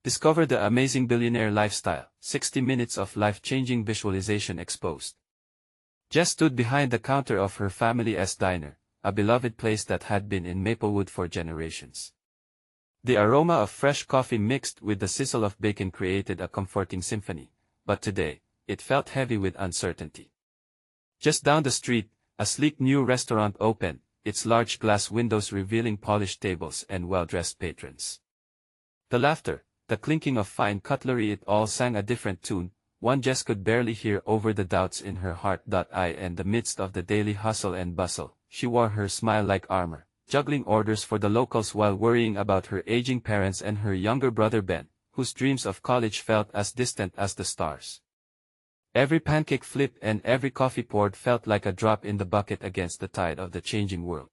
Discover the amazing billionaire lifestyle, 60 minutes of life-changing visualization exposed. Jess stood behind the counter of her family's diner, a beloved place that had been in Maplewood for generations. The aroma of fresh coffee mixed with the sizzle of bacon created a comforting symphony, but today, it felt heavy with uncertainty. Just down the street, a sleek new restaurant opened, its large glass windows revealing polished tables and well-dressed patrons. The laughter, the clinking of fine cutlery, it all sang a different tune, one Jess could barely hear over the doubts in her heart. In the midst of the daily hustle and bustle, she wore her smile like armor, juggling orders for the locals while worrying about her aging parents and her younger brother Ben, whose dreams of college felt as distant as the stars. Every pancake flipped and every coffee poured felt like a drop in the bucket against the tide of the changing world.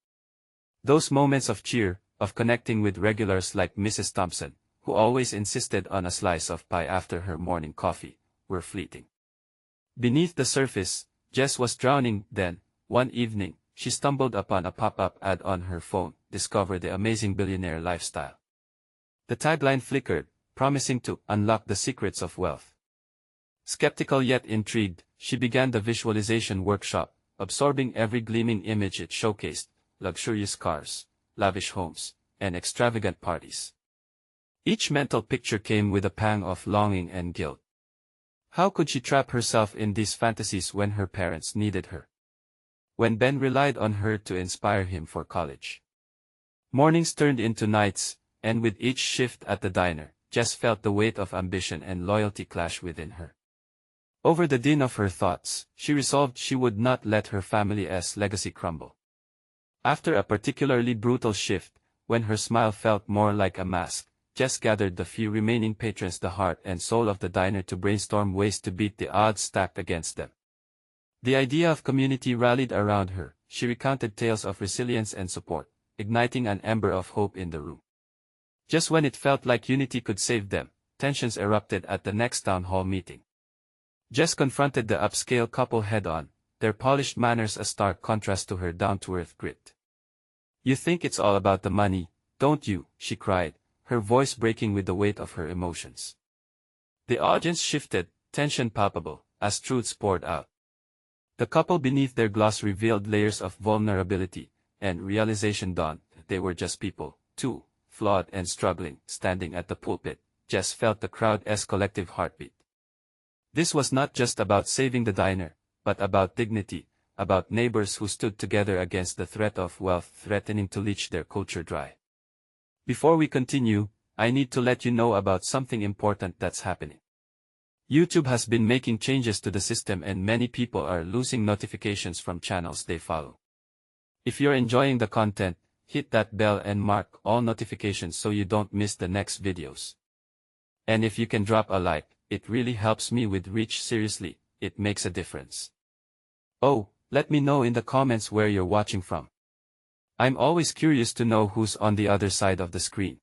Those moments of cheer, of connecting with regulars like Mrs. Thompson, who always insisted on a slice of pie after her morning coffee, were fleeting. Beneath the surface, Jess was drowning. Then, one evening, she stumbled upon a pop-up ad on her phone, Discover the amazing billionaire lifestyle. The tagline flickered, promising to unlock the secrets of wealth. Skeptical yet intrigued, she began the visualization workshop, absorbing every gleaming image it showcased: luxurious cars, lavish homes, and extravagant parties. Each mental picture came with a pang of longing and guilt. How could she trap herself in these fantasies when her parents needed her? When Ben relied on her to inspire him for college? Mornings turned into nights, and with each shift at the diner, Jess felt the weight of ambition and loyalty clash within her. Over the din of her thoughts, she resolved she would not let her family's legacy crumble. After a particularly brutal shift, when her smile felt more like a mask, Jess gathered the few remaining patrons, the heart and soul of the diner, to brainstorm ways to beat the odds stacked against them. The idea of community rallied around her. She recounted tales of resilience and support, igniting an ember of hope in the room. Just when it felt like unity could save them, tensions erupted at the next town hall meeting. Jess confronted the upscale couple head-on, their polished manners a stark contrast to her down-to-earth grit. "You think it's all about the money, don't you?" she cried, her voice breaking with the weight of her emotions. The audience shifted, tension palpable, as truths poured out. The couple beneath their gloss revealed layers of vulnerability, and realization dawned. They were just people, too, flawed and struggling. Standing at the pulpit, Jess felt the crowd's collective heartbeat. This was not just about saving the diner, but about dignity, about neighbors who stood together against the threat of wealth threatening to leach their culture dry. Before we continue, I need to let you know about something important that's happening. YouTube has been making changes to the system, and many people are losing notifications from channels they follow. If you're enjoying the content, hit that bell and mark all notifications so you don't miss the next videos. And if you can drop a like, it really helps me with reach. Seriously, it makes a difference. Oh, let me know in the comments where you're watching from. I'm always curious to know who's on the other side of the screen.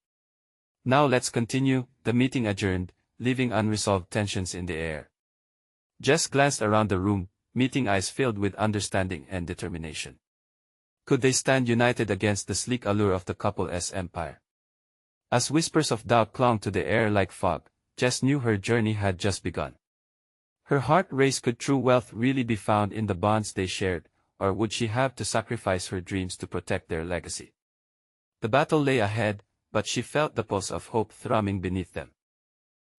Now let's continue. The meeting adjourned, leaving unresolved tensions in the air. Jess glanced around the room, meeting eyes filled with understanding and determination. Could they stand united against the sleek allure of the couple's empire? As whispers of doubt clung to the air like fog, Jess knew her journey had just begun. Her heart raced. Could true wealth really be found in the bonds they shared, or would she have to sacrifice her dreams to protect their legacy? The battle lay ahead, but she felt the pulse of hope thrumming beneath them.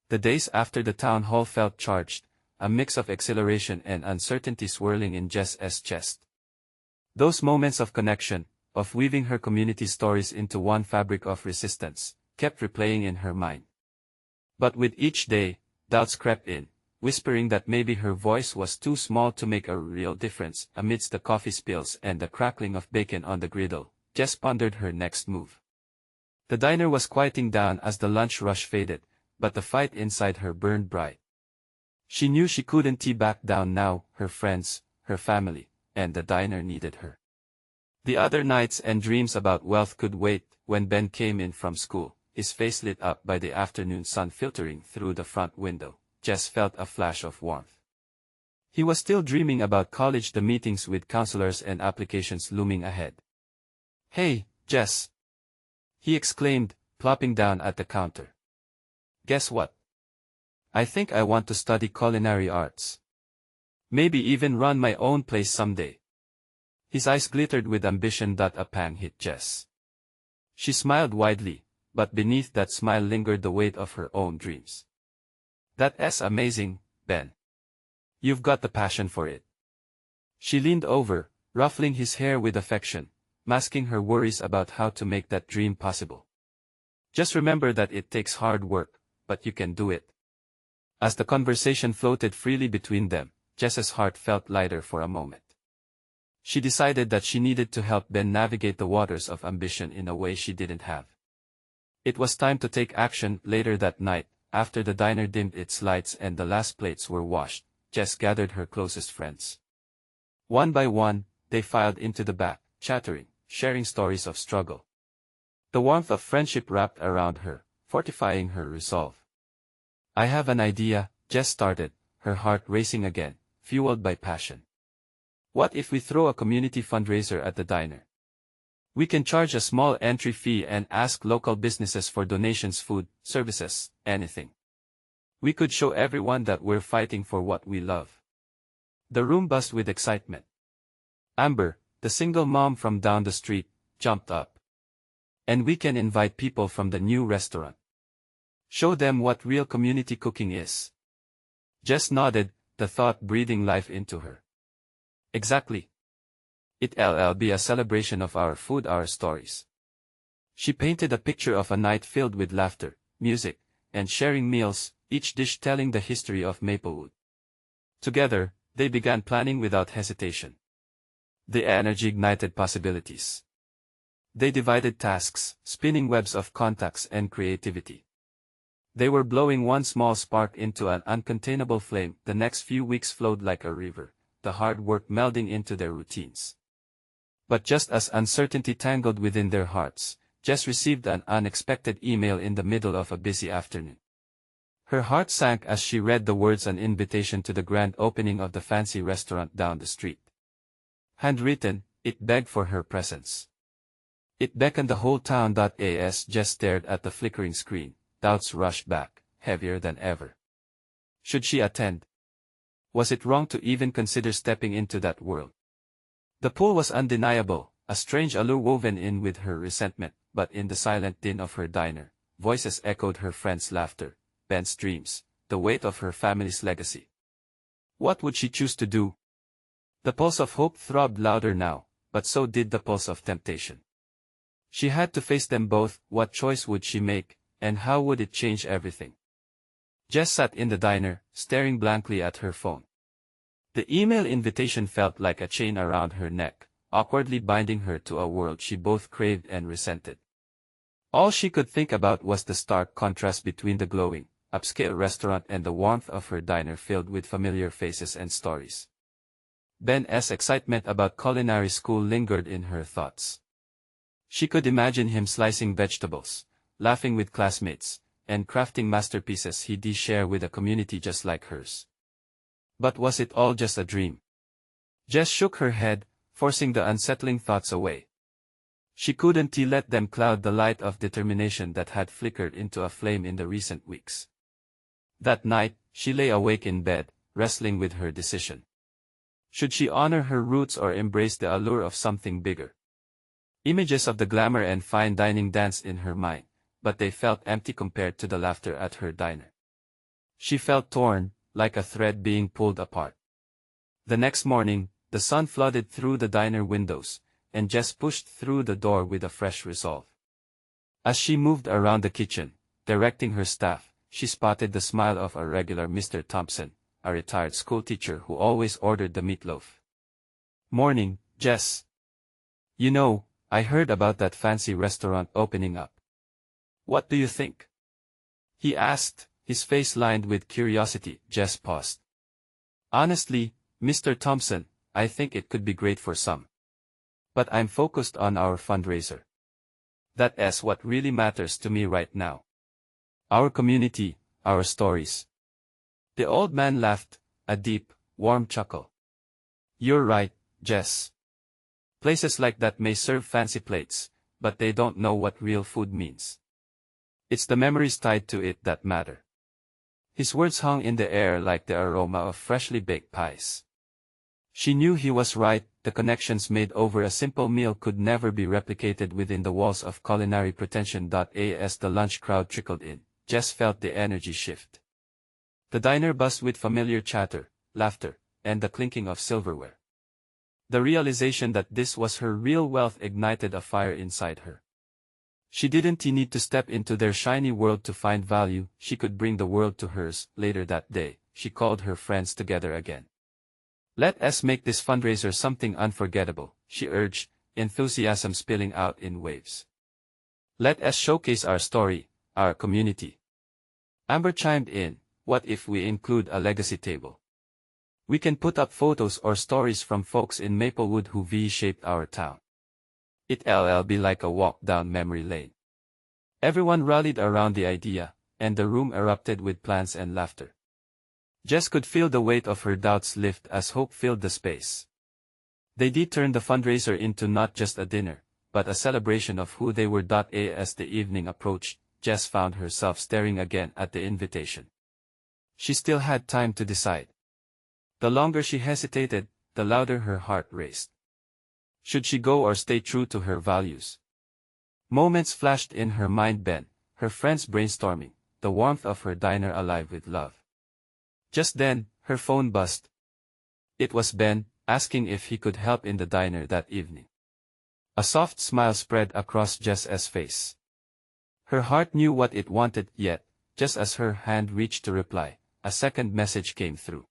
The days after the town hall felt charged, a mix of exhilaration and uncertainty swirling in Jess's chest. Those moments of connection, of weaving her community stories into one fabric of resistance, kept replaying in her mind. But with each day, doubts crept in, whispering that maybe her voice was too small to make a real difference. Amidst the coffee spills and the crackling of bacon on the griddle, Jess pondered her next move. The diner was quieting down as the lunch rush faded, but the fight inside her burned bright. She knew she couldn't back down now. Her friends, her family, and the diner needed her. The other nights and dreams about wealth could wait. When Ben came in from school, his face lit up by the afternoon sun filtering through the front window, Jess felt a flash of warmth. He was still dreaming about college, the meetings with counselors and applications looming ahead. "Hey, Jess!" he exclaimed, plopping down at the counter. Guess what? I think I want to study culinary arts. Maybe even run my own place someday. His eyes glittered with ambition that a pang hit Jess. She smiled widely, but beneath that smile lingered the weight of her own dreams. That's amazing, Ben. You've got the passion for it. She leaned over, ruffling his hair with affection, masking her worries about how to make that dream possible. Just remember that it takes hard work, but you can do it. As the conversation floated freely between them, Jess's heart felt lighter for a moment. She decided that she needed to help Ben navigate the waters of ambition in a way she didn't have. It was time to take action. Later that night, after the diner dimmed its lights and the last plates were washed, Jess gathered her closest friends. One by one, they filed into the back, chattering, sharing stories of struggle. The warmth of friendship wrapped around her, fortifying her resolve. I have an idea, Jess started, her heart racing again, fueled by passion. What if we throw a community fundraiser at the diner? We can charge a small entry fee and ask local businesses for donations, food, services, anything. We could show everyone that we're fighting for what we love. The room buzzed with excitement. Amber, the single mom from down the street, jumped up. And we can invite people from the new restaurant. Show them what real community cooking is. Jess nodded, the thought breathing life into her. Exactly. It'll be a celebration of our food, our stories. She painted a picture of a night filled with laughter, music, and sharing meals, each dish telling the history of Maplewood. Together, they began planning without hesitation. The energy ignited possibilities. They divided tasks, spinning webs of contacts and creativity. They were blowing one small spark into an uncontainable flame. The next few weeks flowed like a river, the hard work melding into their routines. But just as uncertainty tangled within their hearts, Jess received an unexpected email in the middle of a busy afternoon. Her heart sank as she read the words, an invitation to the grand opening of the fancy restaurant down the street. Handwritten, it begged for her presence. It beckoned the whole town. As Jess stared at the flickering screen, doubts rushed back, heavier than ever. Should she attend? Was it wrong to even consider stepping into that world? The pull was undeniable, a strange allure woven in with her resentment, but in the silent din of her diner, voices echoed her friends' laughter, Ben's dreams, the weight of her family's legacy. What would she choose to do? The pulse of hope throbbed louder now, but so did the pulse of temptation. She had to face them both. What choice would she make, and how would it change everything? Jess sat in the diner, staring blankly at her phone. The email invitation felt like a chain around her neck, awkwardly binding her to a world she both craved and resented. All she could think about was the stark contrast between the glowing, upscale restaurant and the warmth of her diner filled with familiar faces and stories. Ben's excitement about culinary school lingered in her thoughts. She could imagine him slicing vegetables, laughing with classmates, and crafting masterpieces he'd share with a community just like hers. But was it all just a dream? Jess shook her head, forcing the unsettling thoughts away. She couldn't let them cloud the light of determination that had flickered into a flame in the recent weeks. That night, she lay awake in bed, wrestling with her decision. Should she honor her roots or embrace the allure of something bigger? Images of the glamour and fine dining danced in her mind, but they felt empty compared to the laughter at her diner. She felt torn, like a thread being pulled apart. The next morning, the sun flooded through the diner windows, and Jess pushed through the door with a fresh resolve. As she moved around the kitchen, directing her staff, she spotted the smile of a regular Mr. Thompson, a retired schoolteacher who always ordered the meatloaf. "Morning, Jess. You know, I heard about that fancy restaurant opening up. What do you think?" he asked, his face lined with curiosity. Jess paused. "Honestly, Mr. Thompson, I think it could be great for some. But I'm focused on our fundraiser. That's what really matters to me right now. Our community, our stories." The old man laughed, a deep, warm chuckle. "You're right, Jess. Places like that may serve fancy plates, but they don't know what real food means. It's the memories tied to it that matter. His words hung in the air like the aroma of freshly baked pies. She knew he was right, the connections made over a simple meal could never be replicated within the walls of culinary pretension. As the lunch crowd trickled in, Jess felt the energy shift. The diner buzzed with familiar chatter, laughter, and the clinking of silverware. The realization that this was her real wealth ignited a fire inside her. She didn't need to step into their shiny world to find value, she could bring the world to hers. Later that day, she called her friends together again. Let us make this fundraiser something unforgettable, she urged, enthusiasm spilling out in waves. Let us showcase our story, our community. Amber chimed in, what if we include a legacy table? We can put up photos or stories from folks in Maplewood who V-shaped our town. It'll be like a walk down memory lane. Everyone rallied around the idea, and the room erupted with plans and laughter. Jess could feel the weight of her doubts lift as hope filled the space. They did turn the fundraiser into not just a dinner, but a celebration of who they were. As the evening approached, Jess found herself staring again at the invitation. She still had time to decide. The longer she hesitated, the louder her heart raced. Should she go or stay true to her values? Moments flashed in her mind: Ben, her friends brainstorming, the warmth of her diner alive with love. Just then, her phone buzzed. It was Ben, asking if he could help in the diner that evening. A soft smile spread across Jess's face. Her heart knew what it wanted, yet, just as her hand reached to reply, a second message came through.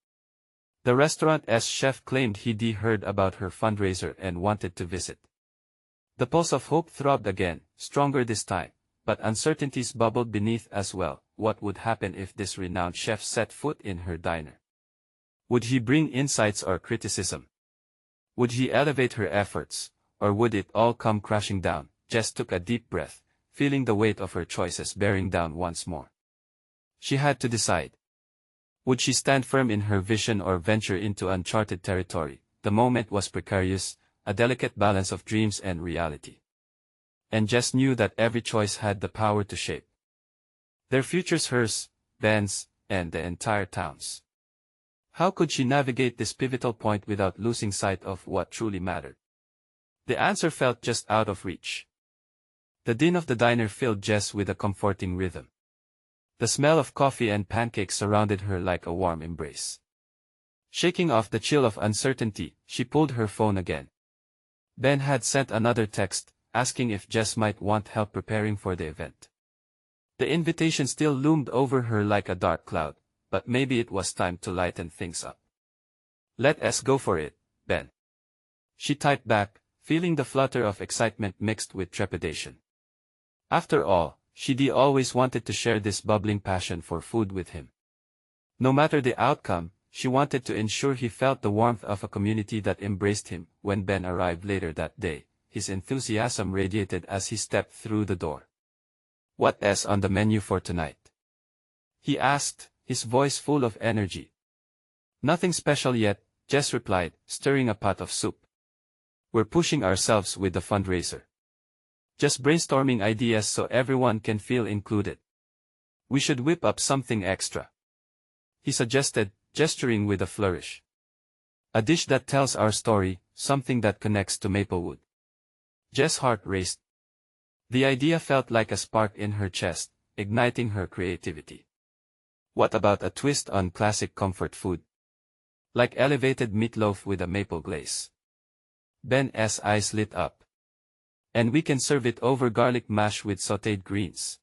The restaurant's chef claimed he'd heard about her fundraiser and wanted to visit. The pulse of hope throbbed again, stronger this time, but uncertainties bubbled beneath as well. What would happen if this renowned chef set foot in her diner? Would he bring insights or criticism? Would he elevate her efforts, or would it all come crashing down? Jess took a deep breath, feeling the weight of her choices bearing down once more. She had to decide. Would she stand firm in her vision or venture into uncharted territory? The moment was precarious, a delicate balance of dreams and reality. And Jess knew that every choice had the power to shape their futures, hers, Ben's, and the entire town's. How could she navigate this pivotal point without losing sight of what truly mattered? The answer felt just out of reach. The din of the diner filled Jess with a comforting rhythm. The smell of coffee and pancakes surrounded her like a warm embrace. Shaking off the chill of uncertainty, she pulled her phone again. Ben had sent another text, asking if Jess might want help preparing for the event. The invitation still loomed over her like a dark cloud, but maybe it was time to lighten things up. Let us go for it, Ben. She typed back, feeling the flutter of excitement mixed with trepidation. After all, she'd always wanted to share this bubbling passion for food with him. No matter the outcome, she wanted to ensure he felt the warmth of a community that embraced him. When Ben arrived later that day, his enthusiasm radiated as he stepped through the door. What's on the menu for tonight? He asked, his voice full of energy. Nothing special yet, Jess replied, stirring a pot of soup. We're pushing ourselves with the fundraiser. Just brainstorming ideas so everyone can feel included. We should whip up something extra, he suggested, gesturing with a flourish. A dish that tells our story, something that connects to Maplewood. Jess' heart raced. The idea felt like a spark in her chest, igniting her creativity. What about a twist on classic comfort food? Like elevated meatloaf with a maple glaze. Ben's eyes lit up. And we can serve it over garlic mash with sautéed greens.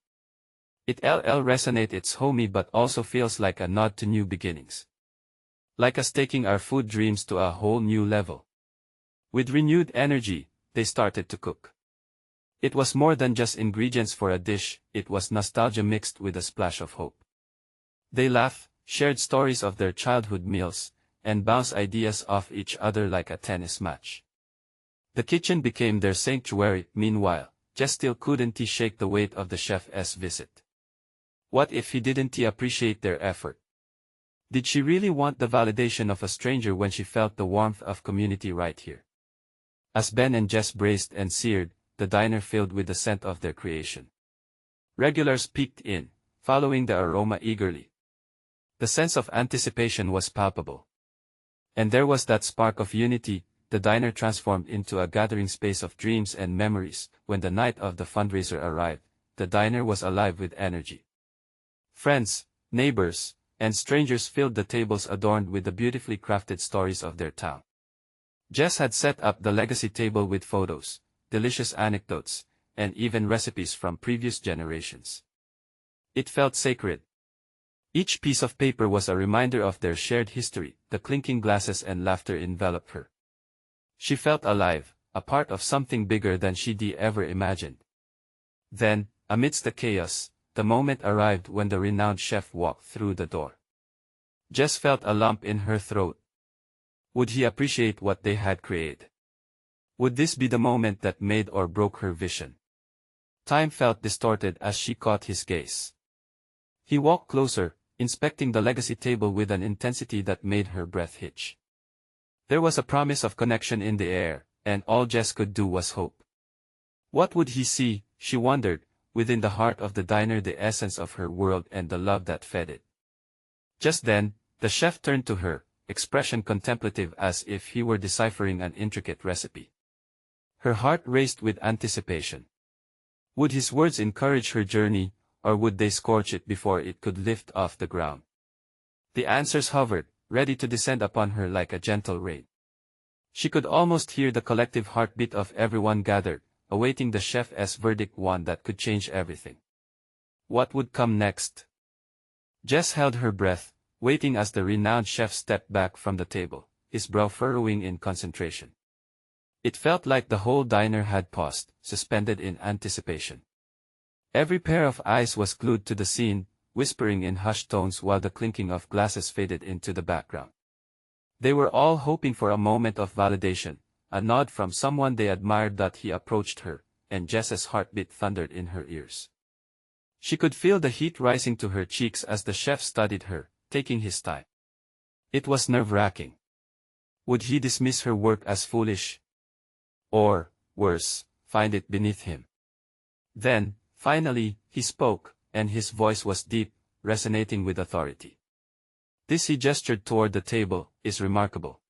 It'll resonate, it's homey but also feels like a nod to new beginnings. Like us taking our food dreams to a whole new level. With renewed energy, they started to cook. It was more than just ingredients for a dish, it was nostalgia mixed with a splash of hope. They laughed, shared stories of their childhood meals, and bounced ideas off each other like a tennis match. The kitchen became their sanctuary. Meanwhile, Jess still couldn't shake the weight of the chef's visit. What if he didn't appreciate their effort? Did she really want the validation of a stranger when she felt the warmth of community right here? As Ben and Jess braised and seared, the diner filled with the scent of their creation. Regulars peeked in, following the aroma eagerly. The sense of anticipation was palpable. And there was that spark of unity. The diner transformed into a gathering space of dreams and memories. When the night of the fundraiser arrived, the diner was alive with energy. Friends, neighbors, and strangers filled the tables adorned with the beautifully crafted stories of their town. Jess had set up the legacy table with photos, delicious anecdotes, and even recipes from previous generations. It felt sacred. Each piece of paper was a reminder of their shared history. The clinking glasses and laughter enveloped her. She felt alive, a part of something bigger than she'd ever imagined. Then, amidst the chaos, the moment arrived when the renowned chef walked through the door. Jess felt a lump in her throat. Would he appreciate what they had created? Would this be the moment that made or broke her vision? Time felt distorted as she caught his gaze. He walked closer, inspecting the legacy table with an intensity that made her breath hitch. There was a promise of connection in the air, and all Jess could do was hope. What would he see, she wondered, within the heart of the diner, the essence of her world and the love that fed it. Just then, the chef turned to her, expression contemplative as if he were deciphering an intricate recipe. Her heart raced with anticipation. Would his words encourage her journey, or would they scorch it before it could lift off the ground? The answers hovered, ready to descend upon her like a gentle rain. She could almost hear the collective heartbeat of everyone gathered, awaiting the chef's verdict, one that could change everything. What would come next? Jess held her breath, waiting as the renowned chef stepped back from the table, his brow furrowing in concentration. It felt like the whole diner had paused, suspended in anticipation. Every pair of eyes was glued to the scene, whispering in hushed tones while the clinking of glasses faded into the background. They were all hoping for a moment of validation, a nod from someone they admired. That he approached her, and Jess's heartbeat thundered in her ears. She could feel the heat rising to her cheeks as the chef studied her, taking his time. It was nerve-wracking. Would he dismiss her work as foolish? Or, worse, find it beneath him? Then, finally, he spoke, and his voice was deep, resonating with authority. This, he gestured toward the table, is remarkable.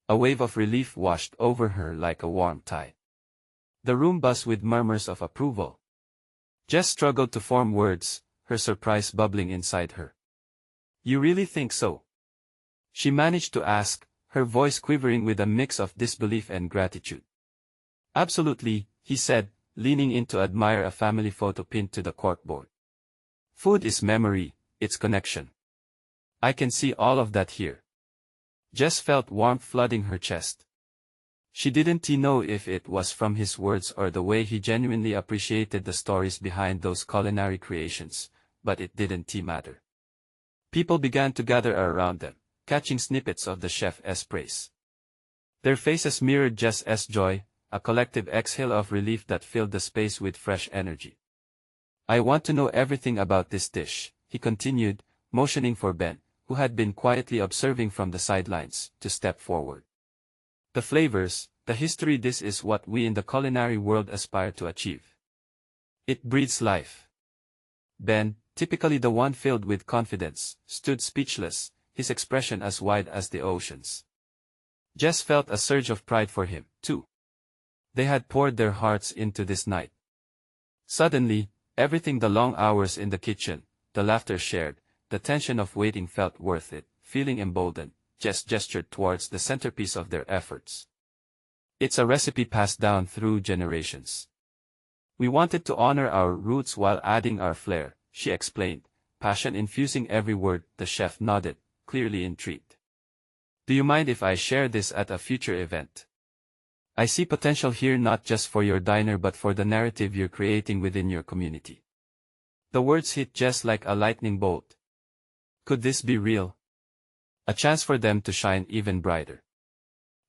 A wave of relief washed over her like a warm tide. The room buzzed with murmurs of approval. Jess struggled to form words, her surprise bubbling inside her. You really think so? She managed to ask, her voice quivering with a mix of disbelief and gratitude. Absolutely, he said, leaning in to admire a family photo pinned to the corkboard. Food is memory, it's connection. I can see all of that here. Jess felt warmth flooding her chest. She didn't know if it was from his words or the way he genuinely appreciated the stories behind those culinary creations, but it didn't matter. People began to gather around them, catching snippets of the chef's praise. Their faces mirrored Jess's joy, a collective exhale of relief that filled the space with fresh energy. I want to know everything about this dish, he continued, motioning for Ben, who had been quietly observing from the sidelines, to step forward. The flavors, the history, this is what we in the culinary world aspire to achieve. It breathes life. Ben, typically the one filled with confidence, stood speechless, his expression as wide as the oceans. Jess felt a surge of pride for him, too. They had poured their hearts into this night. Suddenly, everything, the long hours in the kitchen, the laughter shared, the tension of waiting, felt worth it. Feeling emboldened, Jess gestured towards the centerpiece of their efforts. It's a recipe passed down through generations. We wanted to honor our roots while adding our flair, she explained, passion infusing every word. The chef nodded, clearly intrigued. Do you mind if I share this at a future event? I see potential here, not just for your diner but for the narrative you're creating within your community. The words hit Jess like a lightning bolt. Could this be real? A chance for them to shine even brighter.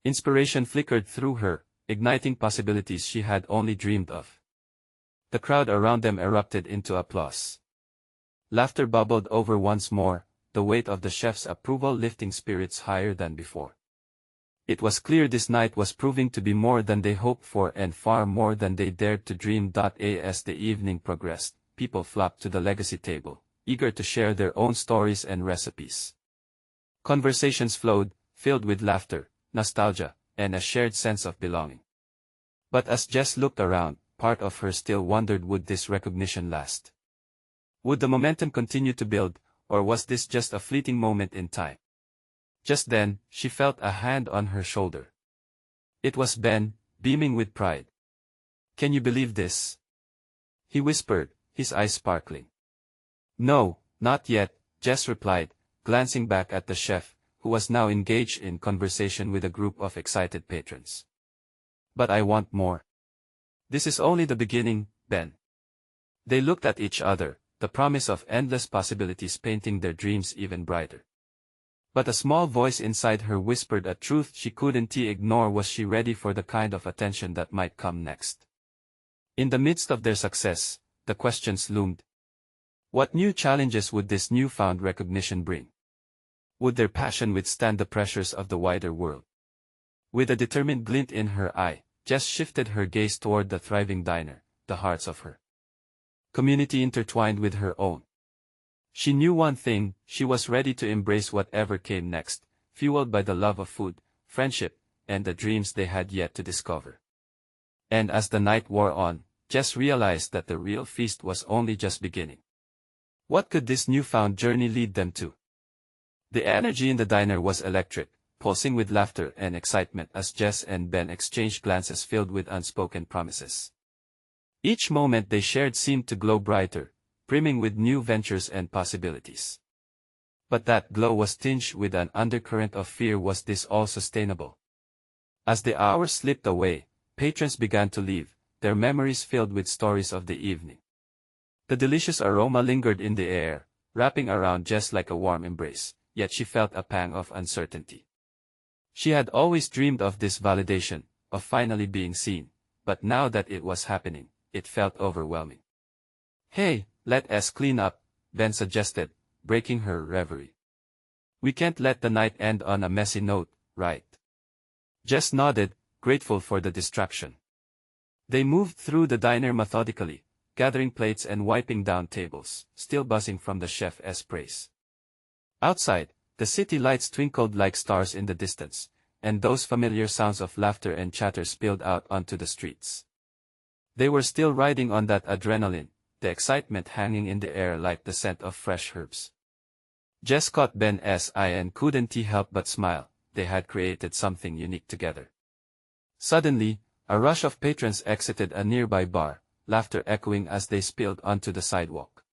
Inspiration flickered through her, igniting possibilities she had only dreamed of. The crowd around them erupted into applause. Laughter bubbled over once more, the weight of the chef's approval lifting spirits higher than before. It was clear this night was proving to be more than they hoped for and far more than they dared to dream. As the evening progressed, people flocked to the legacy table, eager to share their own stories and recipes. Conversations flowed, filled with laughter, nostalgia, and a shared sense of belonging. But as Jess looked around, part of her still wondered, would this recognition last? Would the momentum continue to build, or was this just a fleeting moment in time? Just then, she felt a hand on her shoulder. It was Ben, beaming with pride. "Can you believe this?" he whispered, his eyes sparkling. "No, not yet," Jess replied, glancing back at the chef, who was now engaged in conversation with a group of excited patrons. "But I want more." "This is only the beginning, Ben." They looked at each other, the promise of endless possibilities painting their dreams even brighter. But a small voice inside her whispered a truth she couldn't ignore. Was she ready for the kind of attention that might come next? In the midst of their success, the questions loomed. What new challenges would this newfound recognition bring? Would their passion withstand the pressures of the wider world? With a determined glint in her eye, Jess shifted her gaze toward the thriving diner, the hearts of her community intertwined with her own. She knew one thing: she was ready to embrace whatever came next, fueled by the love of food, friendship, and the dreams they had yet to discover. And as the night wore on, Jess realized that the real feast was only just beginning. What could this newfound journey lead them to? The energy in the diner was electric, pulsing with laughter and excitement as Jess and Ben exchanged glances filled with unspoken promises. Each moment they shared seemed to glow brighter, brimming with new ventures and possibilities. But that glow was tinged with an undercurrent of fear. Was this all sustainable? As the hours slipped away, patrons began to leave, their memories filled with stories of the evening. The delicious aroma lingered in the air, wrapping around Jess like a warm embrace, yet she felt a pang of uncertainty. She had always dreamed of this validation, of finally being seen, but now that it was happening, it felt overwhelming. "Hey, let us clean up," Ben suggested, breaking her reverie. "We can't let the night end on a messy note, right?" Jess nodded, grateful for the distraction. They moved through the diner methodically, gathering plates and wiping down tables, still buzzing from the chef's praise. Outside, the city lights twinkled like stars in the distance, and those familiar sounds of laughter and chatter spilled out onto the streets. They were still riding on that adrenaline, the excitement hanging in the air like the scent of fresh herbs. Jess caught Ben's eye and couldn't help but smile. They had created something unique together. Suddenly, a rush of patrons exited a nearby bar, laughter echoing as they spilled onto the sidewalk.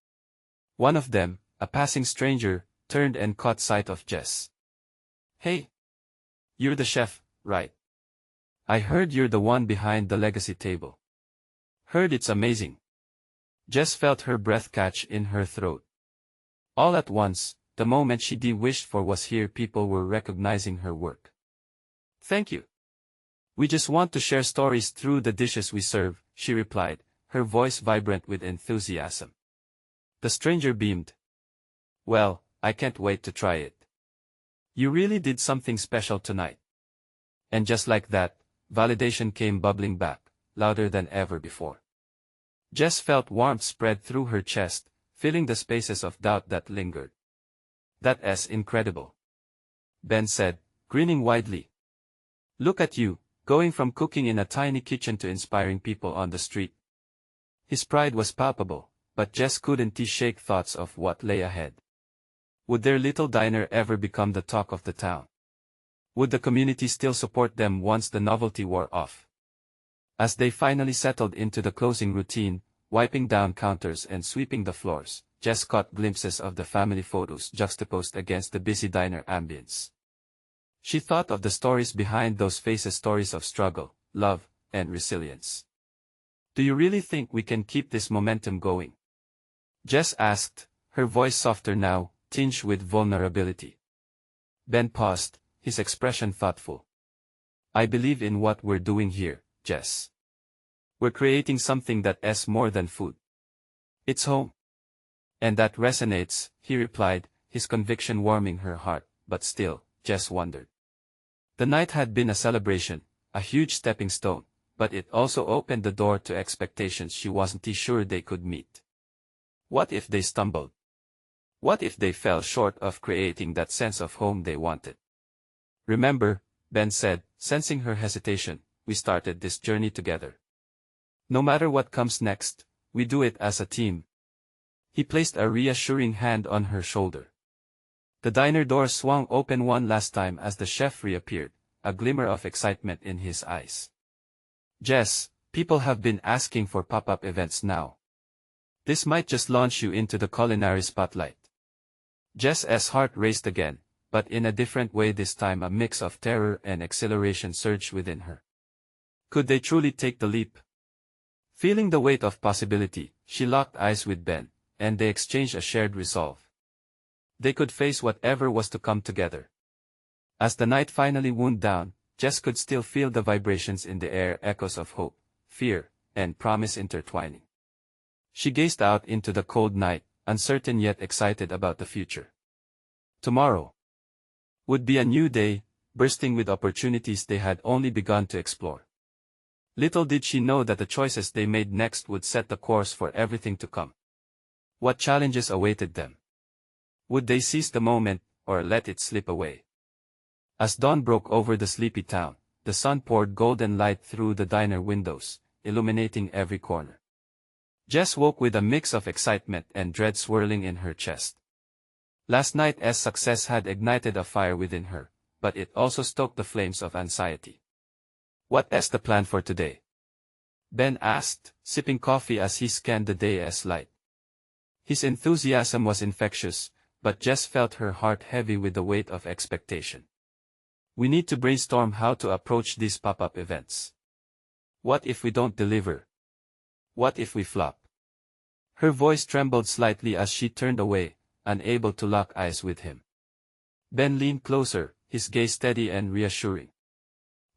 One of them, a passing stranger, turned and caught sight of Jess. "Hey! You're the chef, right? I heard you're the one behind the legacy table. Heard it's amazing." Jess felt her breath catch in her throat. All at once, the moment she wished for was here. People were recognizing her work. "Thank you. We just want to share stories through the dishes we serve," she replied, her voice vibrant with enthusiasm. The stranger beamed. "Well, I can't wait to try it. You really did something special tonight." And just like that, validation came bubbling back, louder than ever before. Jess felt warmth spread through her chest, filling the spaces of doubt that lingered. "That's incredible," Ben said, grinning widely. "Look at you, going from cooking in a tiny kitchen to inspiring people on the street." His pride was palpable, but Jess couldn't shake thoughts of what lay ahead. Would their little diner ever become the talk of the town? Would the community still support them once the novelty wore off? As they finally settled into the closing routine, wiping down counters and sweeping the floors, Jess caught glimpses of the family photos juxtaposed against the busy diner ambience. She thought of the stories behind those faces, stories of struggle, love, and resilience. "Do you really think we can keep this momentum going?" Jess asked, her voice softer now, tinged with vulnerability. Ben paused, his expression thoughtful. "I believe in what we're doing here, Jess. We're creating something that's more than food. It's home." "And that resonates," he replied, his conviction warming her heart, but still, Jess wondered. The night had been a celebration, a huge stepping stone, but it also opened the door to expectations she wasn't sure they could meet. What if they stumbled? What if they fell short of creating that sense of home they wanted? Remember, Ben said, sensing her hesitation, we started this journey together. No matter what comes next, we do it as a team. He placed a reassuring hand on her shoulder. The diner door swung open one last time as the chef reappeared, a glimmer of excitement in his eyes. Jess, people have been asking for pop-up events now. This might just launch you into the culinary spotlight. Jess's heart raced again, but in a different way this time. A mix of terror and exhilaration surged within her. Could they truly take the leap? Feeling the weight of possibility, she locked eyes with Ben, and they exchanged a shared resolve. They could face whatever was to come together. As the night finally wound down, Jess could still feel the vibrations in the air, echoes of hope, fear, and promise intertwining. She gazed out into the cold night, uncertain yet excited about the future. Tomorrow would be a new day, bursting with opportunities they had only begun to explore. Little did she know that the choices they made next would set the course for everything to come. What challenges awaited them? Would they seize the moment, or let it slip away? As dawn broke over the sleepy town, the sun poured golden light through the diner windows, illuminating every corner. Jess woke with a mix of excitement and dread swirling in her chest. Last night's success had ignited a fire within her, but it also stoked the flames of anxiety. What's the plan for today? Ben asked, sipping coffee as he scanned the day's light. His enthusiasm was infectious, but Jess felt her heart heavy with the weight of expectation. We need to brainstorm how to approach these pop-up events. What if we don't deliver? What if we flop? Her voice trembled slightly as she turned away, unable to lock eyes with him. Ben leaned closer, his gaze steady and reassuring.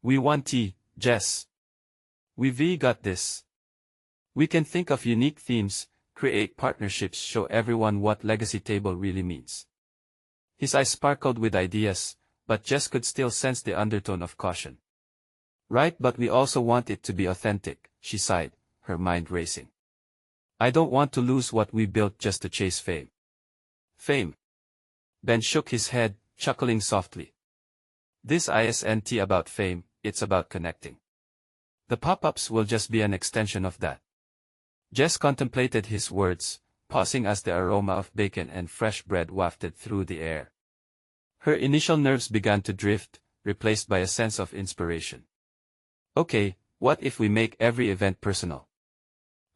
We want tea, Jess. We've got this. We can think of unique themes, create partnerships, show everyone what legacy table really means. His eyes sparkled with ideas, but Jess could still sense the undertone of caution. Right, but we also want it to be authentic, she sighed, her mind racing. I don't want to lose what we built just to chase fame. Fame. Ben shook his head, chuckling softly. This isn't about fame, it's about connecting. The pop-ups will just be an extension of that. Jess contemplated his words, pausing as the aroma of bacon and fresh bread wafted through the air. Her initial nerves began to drift, replaced by a sense of inspiration. Okay, what if we make every event personal?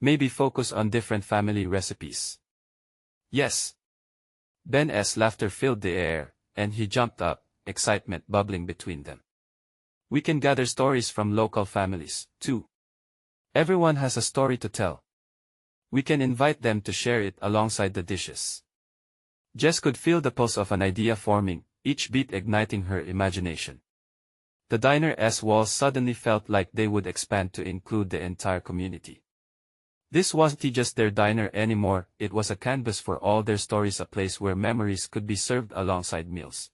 Maybe focus on different family recipes. Yes. Ben's laughter filled the air, and he jumped up, excitement bubbling between them. We can gather stories from local families, too. Everyone has a story to tell. We can invite them to share it alongside the dishes. Jess could feel the pulse of an idea forming, each beat igniting her imagination. The diner's walls suddenly felt like they would expand to include the entire community. This wasn't just their diner anymore, it was a canvas for all their stories, a place where memories could be served alongside meals.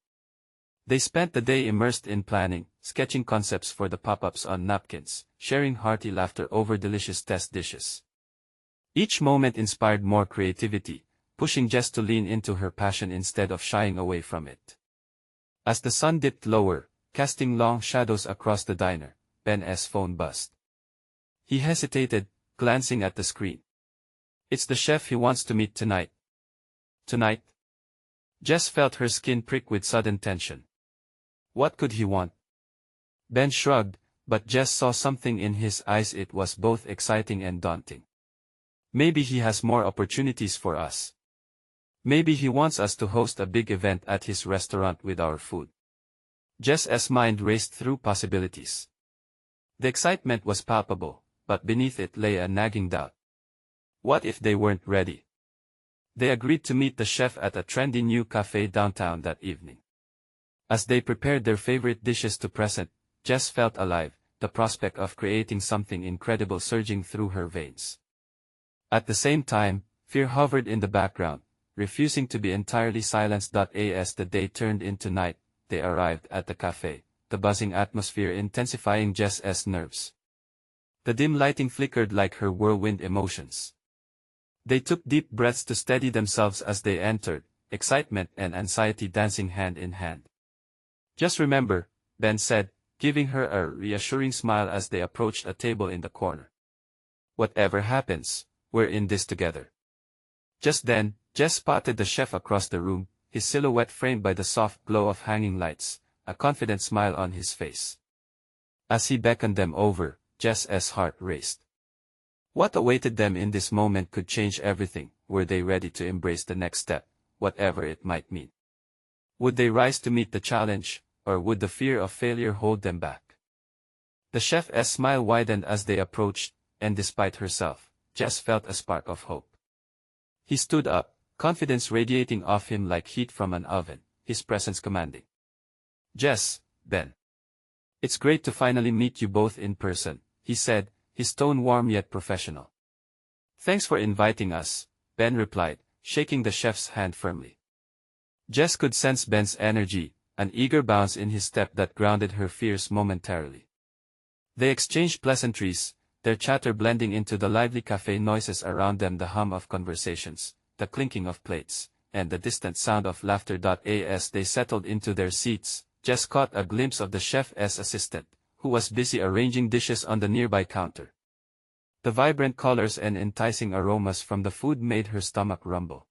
They spent the day immersed in planning, sketching concepts for the pop-ups on napkins, sharing hearty laughter over delicious test dishes. Each moment inspired more creativity, pushing Jess to lean into her passion instead of shying away from it. As the sun dipped lower, casting long shadows across the diner, Ben's phone buzzed. He hesitated, glancing at the screen. It's the chef he wants to meet tonight. Tonight? Jess felt her skin prick with sudden tension. What could he want? Ben shrugged, but Jess saw something in his eyes. It was both exciting and daunting. Maybe he has more opportunities for us. Maybe he wants us to host a big event at his restaurant with our food. Jess's mind raced through possibilities. The excitement was palpable, but beneath it lay a nagging doubt. What if they weren't ready? They agreed to meet the chef at a trendy new cafe downtown that evening. As they prepared their favorite dishes to present, Jess felt alive, the prospect of creating something incredible surging through her veins. At the same time, fear hovered in the background, refusing to be entirely silenced. As the day turned into night, they arrived at the cafe, the buzzing atmosphere intensifying Jess's nerves. The dim lighting flickered like her whirlwind emotions. They took deep breaths to steady themselves as they entered, excitement and anxiety dancing hand in hand. "Just remember," Ben said, giving her a reassuring smile as they approached a table in the corner. "Whatever happens, we're in this together." Just then, Jess spotted the chef across the room, his silhouette framed by the soft glow of hanging lights, a confident smile on his face. As he beckoned them over, Jess's heart raced. What awaited them in this moment could change everything. Were they ready to embrace the next step, whatever it might mean? Would they rise to meet the challenge, or would the fear of failure hold them back? The chef's smile widened as they approached, and despite herself, Jess felt a spark of hope. He stood up, confidence radiating off him like heat from an oven, his presence commanding. "Jess, Ben. It's great to finally meet you both in person," he said, his tone warm yet professional. "Thanks for inviting us," Ben replied, shaking the chef's hand firmly. Jess could sense Ben's energy, an eager bounce in his step that grounded her fears momentarily. They exchanged pleasantries, their chatter blending into the lively cafe noises around them, the hum of conversations, the clinking of plates, and the distant sound of laughter. As they settled into their seats, Jess caught a glimpse of the chef's assistant, who was busy arranging dishes on the nearby counter. The vibrant colors and enticing aromas from the food made her stomach rumble.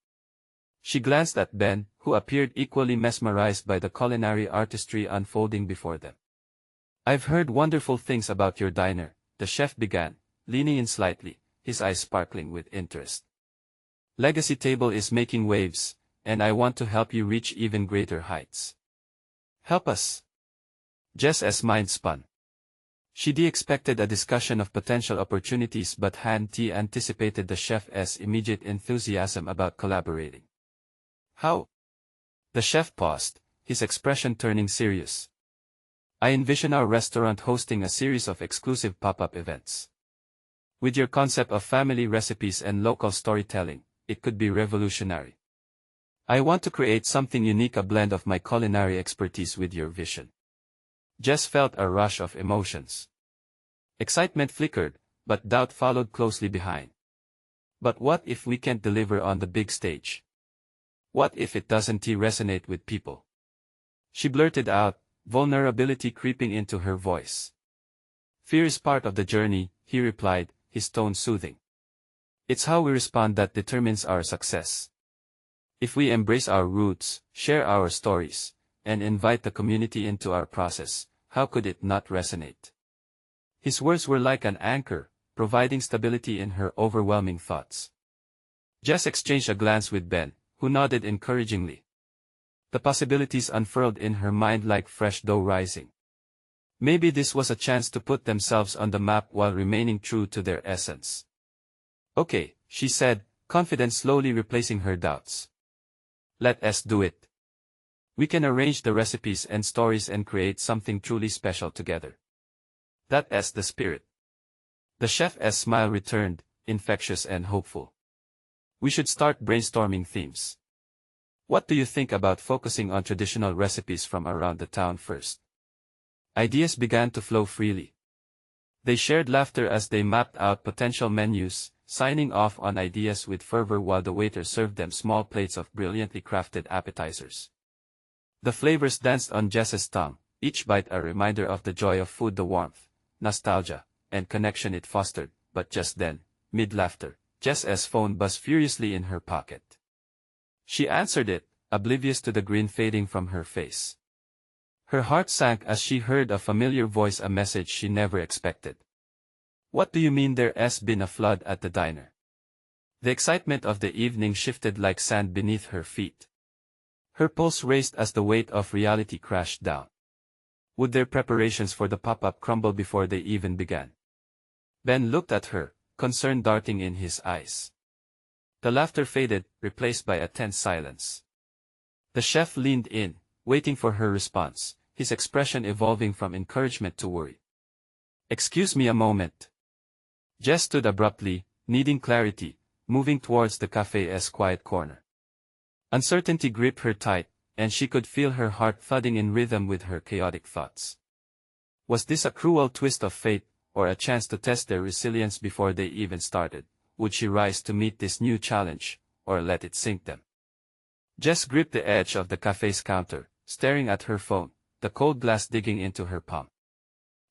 She glanced at Ben, who appeared equally mesmerized by the culinary artistry unfolding before them. "I've heard wonderful things about your diner," the chef began, leaning in slightly, his eyes sparkling with interest. "Legacy Table is making waves, and I want to help you reach even greater heights." "Help us?" Jess's mind spun. She'd expected a discussion of potential opportunities but hadn't anticipated the chef's immediate enthusiasm about collaborating. "How?" The chef paused, his expression turning serious. "I envision our restaurant hosting a series of exclusive pop-up events. With your concept of family recipes and local storytelling, it could be revolutionary. I want to create something unique, a blend of my culinary expertise with your vision." Jess felt a rush of emotions. Excitement flickered, but doubt followed closely behind. "But what if we can't deliver on the big stage? What if it doesn't resonate with people?" She blurted out, vulnerability creeping into her voice. "Fear is part of the journey," he replied, his tone soothing. "It's how we respond that determines our success. If we embrace our roots, share our stories, and invite the community into our process, how could it not resonate?" His words were like an anchor, providing stability in her overwhelming thoughts. Jess exchanged a glance with Ben, who nodded encouragingly. The possibilities unfurled in her mind like fresh dough rising. Maybe this was a chance to put themselves on the map while remaining true to their essence. "Okay," she said, confidence slowly replacing her doubts. "Let us do it. We can arrange the recipes and stories and create something truly special together. That's the spirit." The chef's smile returned, infectious and hopeful. "We should start brainstorming themes. What do you think about focusing on traditional recipes from around the town first?" Ideas began to flow freely. They shared laughter as they mapped out potential menus, signing off on ideas with fervor while the waiter served them small plates of brilliantly crafted appetizers. The flavors danced on Jess's tongue, each bite a reminder of the joy of food, the warmth, nostalgia, and connection it fostered. But just then, mid-laughter, Jess's phone buzzed furiously in her pocket. She answered it, oblivious to the grin fading from her face. Her heart sank as she heard a familiar voice, a message she never expected. "What do you mean there's been a flood at the diner?" The excitement of the evening shifted like sand beneath her feet. Her pulse raced as the weight of reality crashed down. Would their preparations for the pop-up crumble before they even began? Ben looked at her, concern darting in his eyes. The laughter faded, replaced by a tense silence. The chef leaned in, waiting for her response, his expression evolving from encouragement to worry. "Excuse me a moment." Jess stood abruptly, needing clarity, moving towards the cafe's quiet corner. Uncertainty gripped her tight, and she could feel her heart thudding in rhythm with her chaotic thoughts. Was this a cruel twist of fate, or a chance to test their resilience before they even started? would she rise to meet this new challenge, or let it sink them? Jess gripped the edge of the cafe's counter, staring at her phone, the cold glass digging into her palm.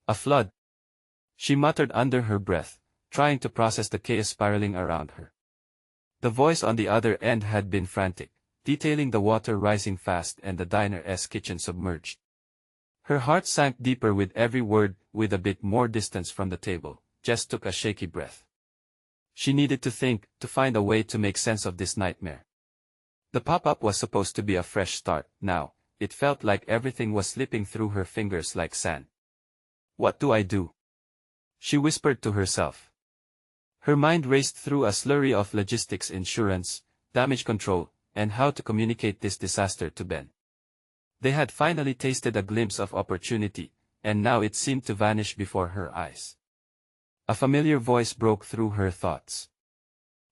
A flood, she muttered under her breath, trying to process the chaos spiraling around her. The voice on the other end had been frantic, detailing the water rising fast and the diner's kitchen submerged. Her heart sank deeper with every word. With a bit more distance from the table, Jess took a shaky breath. She needed to think, to find a way to make sense of this nightmare. The pop-up was supposed to be a fresh start. Now, it felt like everything was slipping through her fingers like sand. What do I do? She whispered to herself. Her mind raced through a slurry of logistics, insurance, damage control, and how to communicate this disaster to Ben. They had finally tasted a glimpse of opportunity, and now it seemed to vanish before her eyes. A familiar voice broke through her thoughts.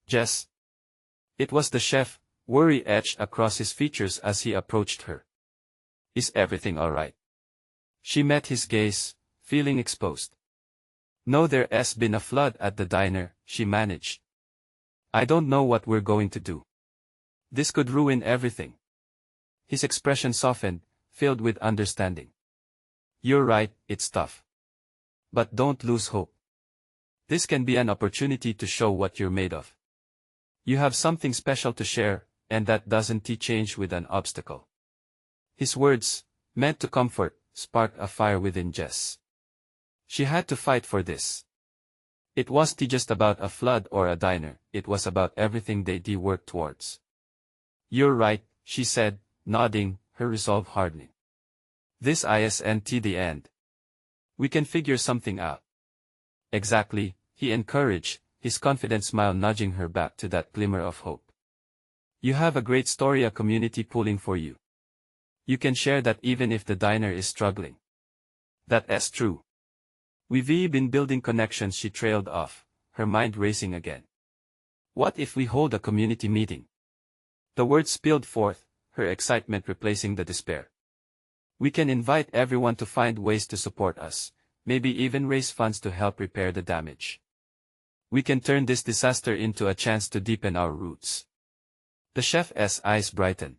Jess. It was the chef, worry etched across his features as he approached her. Is everything all right? She met his gaze, feeling exposed. No, there's been a flood at the diner, she managed. I don't know what we're going to do. This could ruin everything. His expression softened, filled with understanding. You're right, it's tough. But don't lose hope. This can be an opportunity to show what you're made of. You have something special to share, and that doesn't change with an obstacle. His words, meant to comfort, sparked a fire within Jess. She had to fight for this. It wasn't just about a flood or a diner, it was about everything they worked towards. You're right, she said, nodding, her resolve hardening. This isn't the end. We can figure something out. Exactly, he encouraged, his confident smile nudging her back to that glimmer of hope. You have a great story, a community pulling for you. You can share that even if the diner is struggling. That's true. We've been building connections, she trailed off, her mind racing again. What if we hold a community meeting? The words spilled forth, her excitement replacing the despair. We can invite everyone to find ways to support us, maybe even raise funds to help repair the damage. We can turn this disaster into a chance to deepen our roots. The chef's eyes brightened.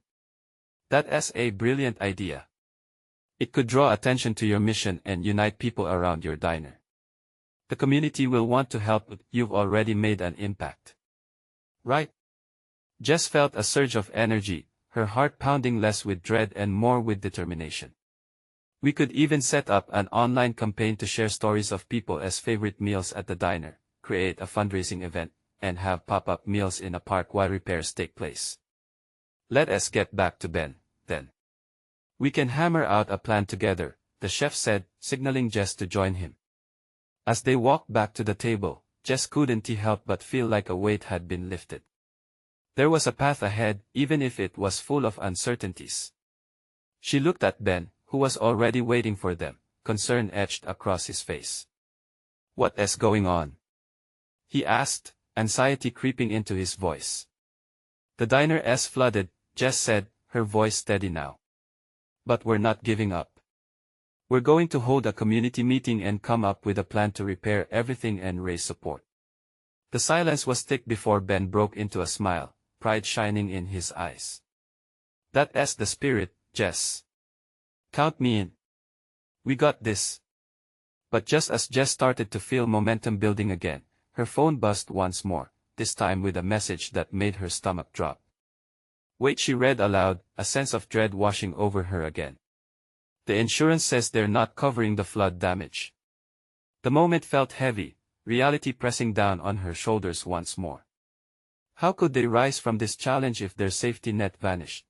That's a brilliant idea. It could draw attention to your mission and unite people around your diner. The community will want to help, but you've already made an impact. Right? Jess felt a surge of energy, her heart pounding less with dread and more with determination. We could even set up an online campaign to share stories of people's favorite meals at the diner, create a fundraising event, and have pop-up meals in a park while repairs take place. Let us get back to Ben, then. We can hammer out a plan together, the chef said, signaling Jess to join him. As they walked back to the table, Jess couldn't help but feel like a weight had been lifted. There was a path ahead, even if it was full of uncertainties. She looked at Ben, who was already waiting for them, concern etched across his face. What's going on? He asked, anxiety creeping into his voice. The diner's flooded, Jess said, her voice steady now. But we're not giving up. We're going to hold a community meeting and come up with a plan to repair everything and raise support. The silence was thick before Ben broke into a smile, pride shining in his eyes. That's the spirit, Jess. Count me in. We got this. But just as Jess started to feel momentum building again, her phone buzzed once more, this time with a message that made her stomach drop. Wait, she read aloud, a sense of dread washing over her again. The insurance says they're not covering the flood damage. The moment felt heavy, reality pressing down on her shoulders once more. How could they rise from this challenge if their safety net vanished?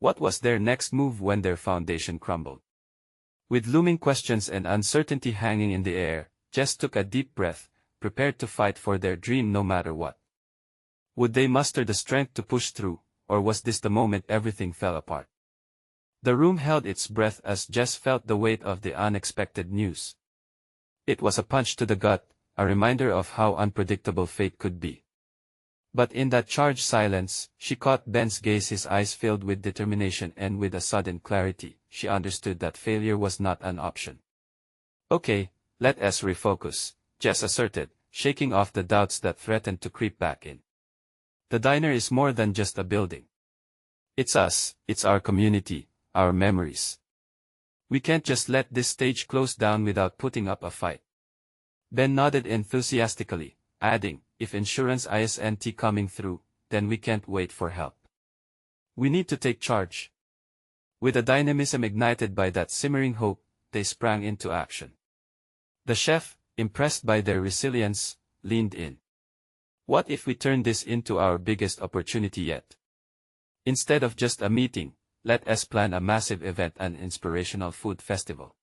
What was their next move when their foundation crumbled? With looming questions and uncertainty hanging in the air, Jess took a deep breath, prepared to fight for their dream no matter what. Would they muster the strength to push through, or was this the moment everything fell apart? The room held its breath as Jess felt the weight of the unexpected news. It was a punch to the gut, a reminder of how unpredictable fate could be. But in that charged silence, she caught Ben's gaze, his eyes filled with determination, and with a sudden clarity, she understood that failure was not an option. Okay, let us refocus, Jess asserted, shaking off the doubts that threatened to creep back in. The diner is more than just a building. It's us, it's our community, our memories. We can't just let this stage close down without putting up a fight. Ben nodded enthusiastically, adding, if insurance isn't coming through, then we can't wait for help. We need to take charge. With a dynamism ignited by that simmering hope, they sprang into action. The chef, impressed by their resilience, leaned in. What if we turn this into our biggest opportunity yet? Instead of just a meeting, let us plan a massive event, an inspirational food festival.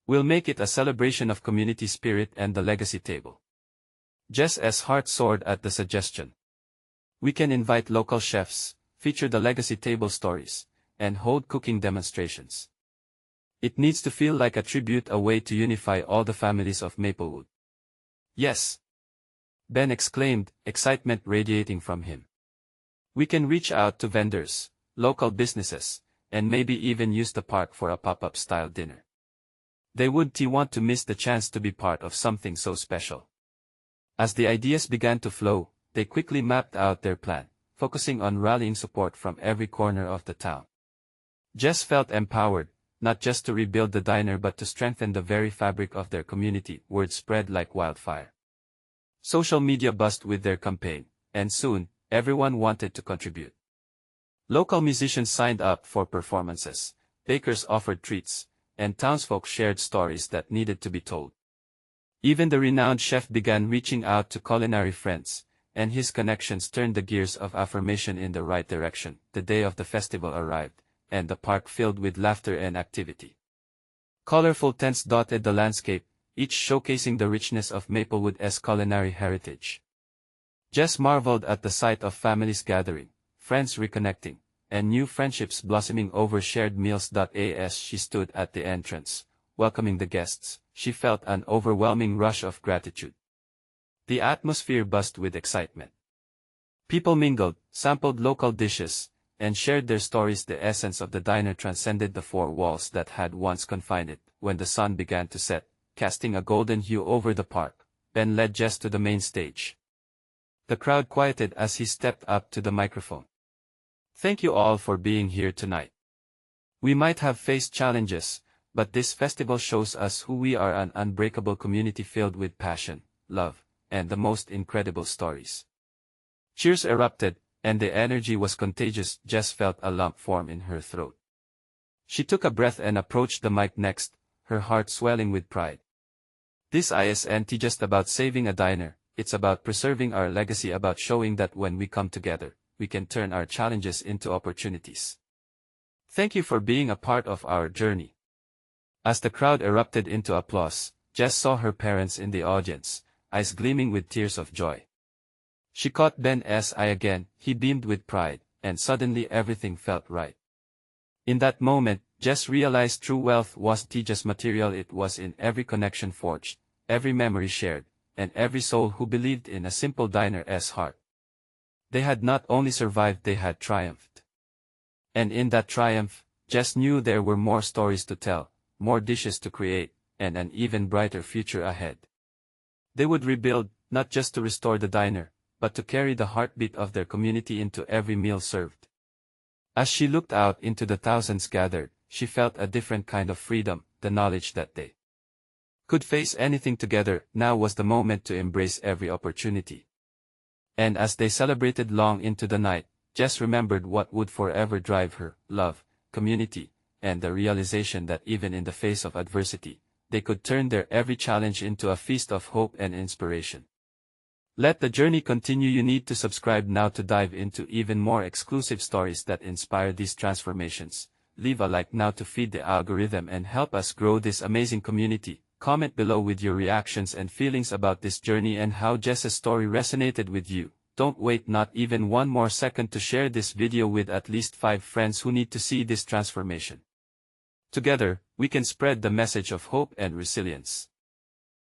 We'll make it a celebration of community spirit and the legacy table. Jess's heart soared at the suggestion. We can invite local chefs, feature the legacy table stories, and hold cooking demonstrations. It needs to feel like a tribute, a way to unify all the families of Maplewood. Yes! Ben exclaimed, excitement radiating from him. We can reach out to vendors, local businesses, and maybe even use the park for a pop-up style dinner. They wouldn't want to miss the chance to be part of something so special. As the ideas began to flow, they quickly mapped out their plan, focusing on rallying support from every corner of the town. Jess felt empowered, not just to rebuild the diner but to strengthen the very fabric of their community. Word spread like wildfire. Social media buzzed with their campaign, and soon, everyone wanted to contribute. Local musicians signed up for performances, bakers offered treats, and townsfolk shared stories that needed to be told. Even the renowned chef began reaching out to culinary friends, and his connections turned the gears of affirmation in the right direction. The day of the festival arrived, and the park filled with laughter and activity. Colorful tents dotted the landscape, each showcasing the richness of Maplewood's culinary heritage. Jess marveled at the sight of families gathering, friends reconnecting, and new friendships blossoming over shared meals. As she stood at the entrance, welcoming the guests, she felt an overwhelming rush of gratitude. The atmosphere buzzed with excitement. People mingled, sampled local dishes, and shared their stories. The essence of the diner transcended the four walls that had once confined it. When the sun began to set, casting a golden hue over the park, Ben led Jess to the main stage. The crowd quieted as he stepped up to the microphone. Thank you all for being here tonight. We might have faced challenges, but this festival shows us who we are, an unbreakable community filled with passion, love, and the most incredible stories. Cheers erupted, and the energy was contagious. Jess felt a lump form in her throat. She took a breath and approached the mic next, her heart swelling with pride. This isn't just about saving a diner, it's about preserving our legacy, about showing that when we come together, we can turn our challenges into opportunities. Thank you for being a part of our journey. As the crowd erupted into applause, Jess saw her parents in the audience, eyes gleaming with tears of joy. She caught Ben's eye again, he beamed with pride, and suddenly everything felt right. In that moment, Jess realized true wealth wasn't just material, it was in every connection forged, every memory shared, and every soul who believed in a simple diner's heart. They had not only survived, they had triumphed. And in that triumph, Jess knew there were more stories to tell, more dishes to create, and an even brighter future ahead. They would rebuild, not just to restore the diner, but to carry the heartbeat of their community into every meal served. As she looked out into the thousands gathered, she felt a different kind of freedom, the knowledge that they could face anything together. Now was the moment to embrace every opportunity. And as they celebrated long into the night, Jess remembered what would forever drive her: love, community, and the realization that even in the face of adversity, they could turn their every challenge into a feast of hope and inspiration. Let the journey continue. You need to subscribe now to dive into even more exclusive stories that inspire these transformations. Leave a like now to feed the algorithm and help us grow this amazing community. Comment below with your reactions and feelings about this journey and how Jess's story resonated with you. Don't wait not even one more second to share this video with at least 5 friends who need to see this transformation. Together, we can spread the message of hope and resilience.